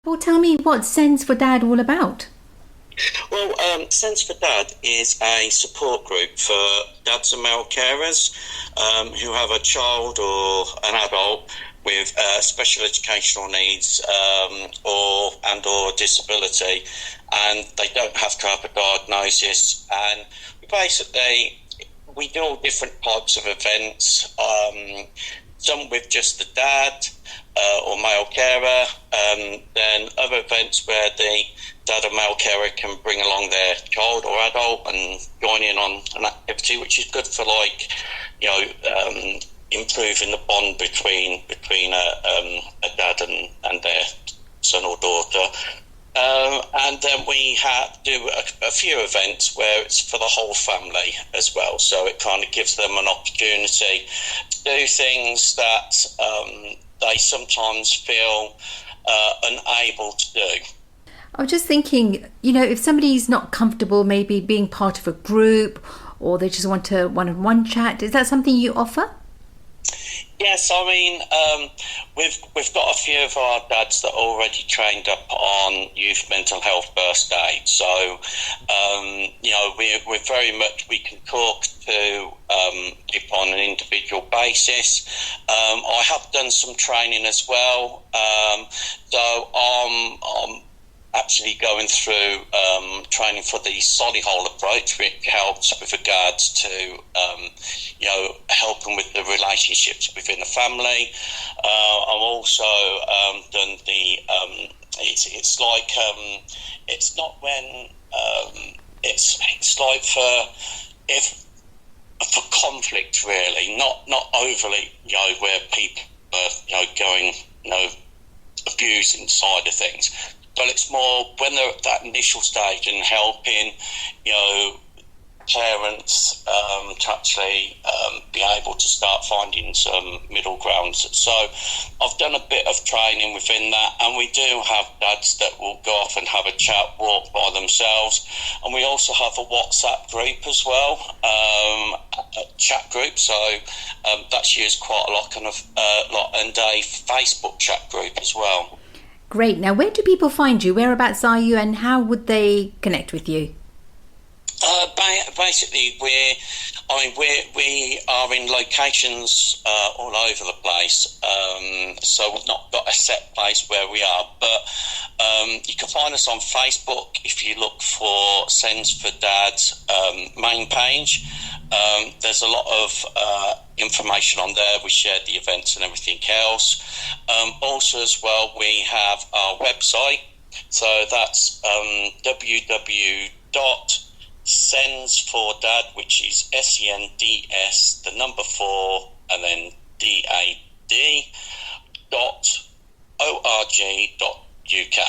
Well, tell me, what's Sends for Dad all about? Well, Sense for Dad is a support group for dads and male carers who have a child or an adult with special educational needs or disability, and they don't have to have a diagnosis. And we do all different types of events. Some with just the dad or male carer, then other events where the dad or male carer can bring along their child or adult and join in on an activity, which is good for improving the bond between a dad and their son or daughter. And then we do a few events where it's for the whole family as well. So it kind of gives them an opportunity to do things that they sometimes feel unable to do. I was just thinking, if somebody's not comfortable maybe being part of a group or they just want a one-on-one chat, is that something you offer? Yes, I mean, we've got a few of our dads that are already trained up on youth mental health first aid. So, we're very much, we can talk to people on an individual basis. I have done some training as well. So I'm actually going through training for the Solihull approach, which helps with regards to helping with the relationships within the family. I'm also done the it's like it's not when it's like for conflict, really, not overly where people are going abusing side of things. But it's more when they're at that initial stage and helping, parents to actually be able to start finding some middle ground. So I've done a bit of training within that, and we do have dads that will go off and have a chat, walk by themselves. And we also have a WhatsApp group as well, a chat group. So that's used quite a lot, and a Facebook chat group as well. Great. Now, where do people find you? Whereabouts are you, and how would they connect with you? Basically, we are in locations all over the place. So we've not got a set place where we are, but you can find us on Facebook if you look for Sends for Dad's main page. There's a lot of information on there. We share the events and everything else. Also, as well, we have our website. So that's www.sendsfordad, which is SENDS, the number 4, and then DAD .org.uk.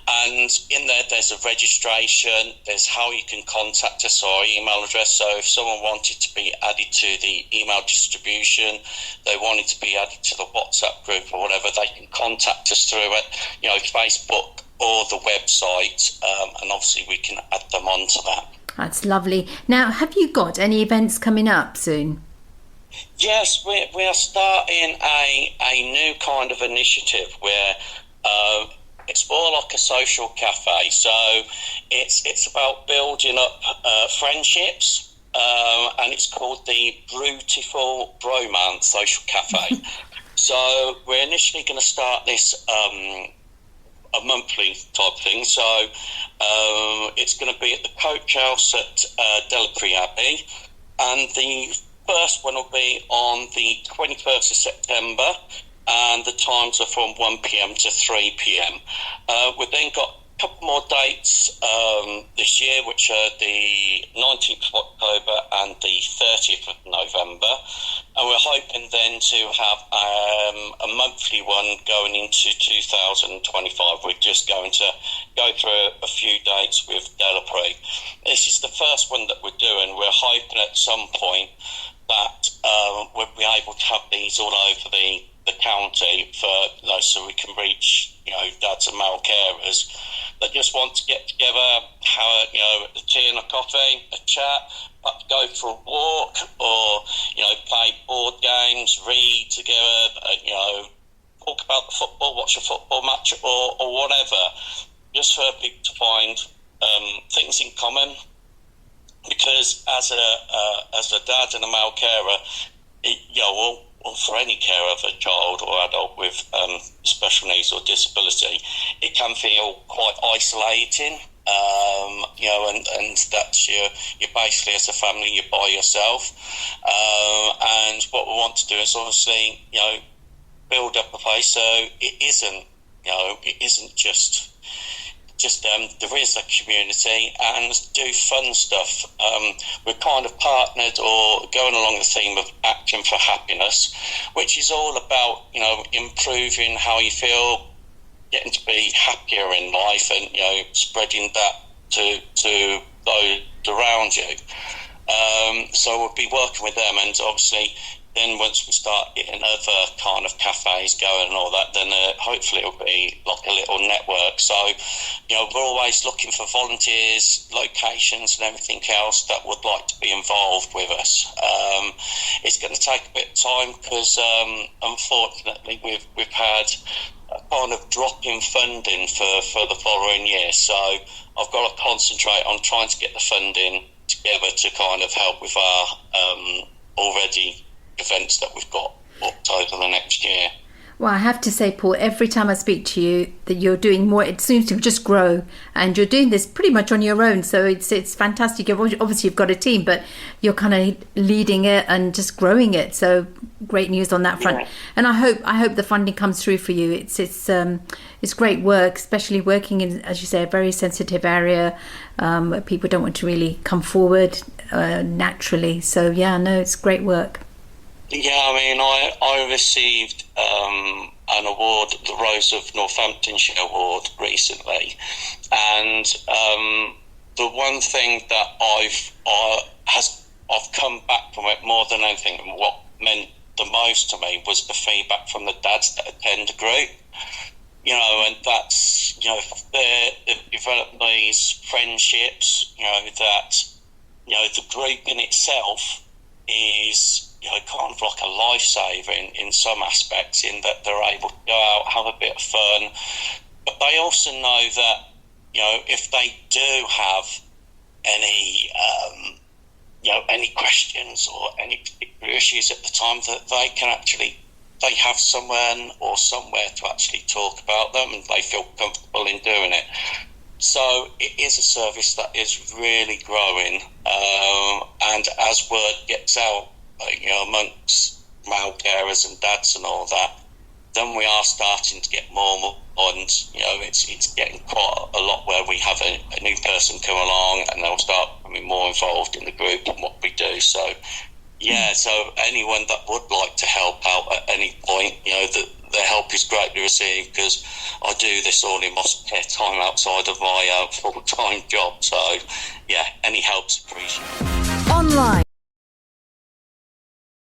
And in there's a registration, there's how you can contact us, our email address. So if someone wanted to be added to the email distribution, they wanted to be added to the WhatsApp group or whatever, they can contact us through it, Facebook or the website, and obviously we can add them onto that. That's lovely. Now, have you got any events coming up soon? Yes, we are starting a new kind of initiative where it's more like a social cafe. So it's about building up friendships, and it's called the Brew-tiful Bromance social cafe. So we're initially going to start this a monthly type thing. So it's going to be at the Coach House at Delapre Abbey, and the first one will be on the 21st of September, and the times are from 1pm to 3pm. We've then got a couple more dates this year, which are the 19th of October and the 30th of November. And we're hoping then to have a monthly one going into 2025. We're just going to go through a few dates with Delapre. This is the first one that we're doing. We're hoping at some point that we'll be able to have these all over the county for so we can reach dads and male carers that just want to get together, have a tea and a coffee, a chat, perhaps go for a walk, or play board games, read together, talk about the football, watch a football match, or whatever, just for people to find things in common. Because as a dad and a male carer, or for any care of a child or adult with special needs or disability, it can feel quite isolating. And that's you're basically, as a family, you're by yourself. And what we want to do is obviously, build up a place so it isn't just there is a community and do fun stuff. We're kind of partnered or going along the theme of Action for Happiness, which is all about, improving how you feel, getting to be happier in life, and, spreading that to those around you. So we'll be working with them, and obviously then once we start getting other kind of cafes going and all that, then hopefully it'll be like a little network. So, we're always looking for volunteers, locations and everything else that would like to be involved with us. It's going to take a bit of time because, unfortunately, we've had a kind of drop in funding for the following year. So I've got to concentrate on trying to get the funding together to kind of help with our already events that we've got booked over the next year. Well, I have to say, Paul, every time I speak to you, that you're doing more. It seems to just grow, and you're doing this pretty much on your own. So it's fantastic. Obviously, you've got a team, but you're kind of leading it and just growing it. So great news on that front. Yeah. And I hope the funding comes through for you. It's great work, especially working in, as you say, a very sensitive area where people don't want to really come forward naturally. So yeah, no, it's great work. Yeah, I mean, I received an award, the Rose of Northamptonshire Award, recently, and the one thing that I've come back from it more than anything, and what meant the most to me was the feedback from the dads that attend the group. And that's they've developed these friendships. That the group in itself is kind of like a lifesaver in some aspects, in that they're able to go out, have a bit of fun, but they also know that if they do have any questions or any particular issues at the time, that they have someone or somewhere to actually talk about them, and they feel comfortable in doing it. So it is a service that is really growing, and as word gets out, amongst male carers and dads and all that, then we are starting to get more, and it's getting quite a lot where we have a new person come along and they'll start becoming more involved in the group and what we do. So yeah, so anyone that would like to help out at any point, their help is greatly received, because I do this all in my spare time outside of my full-time job. So yeah, any help's appreciated. Online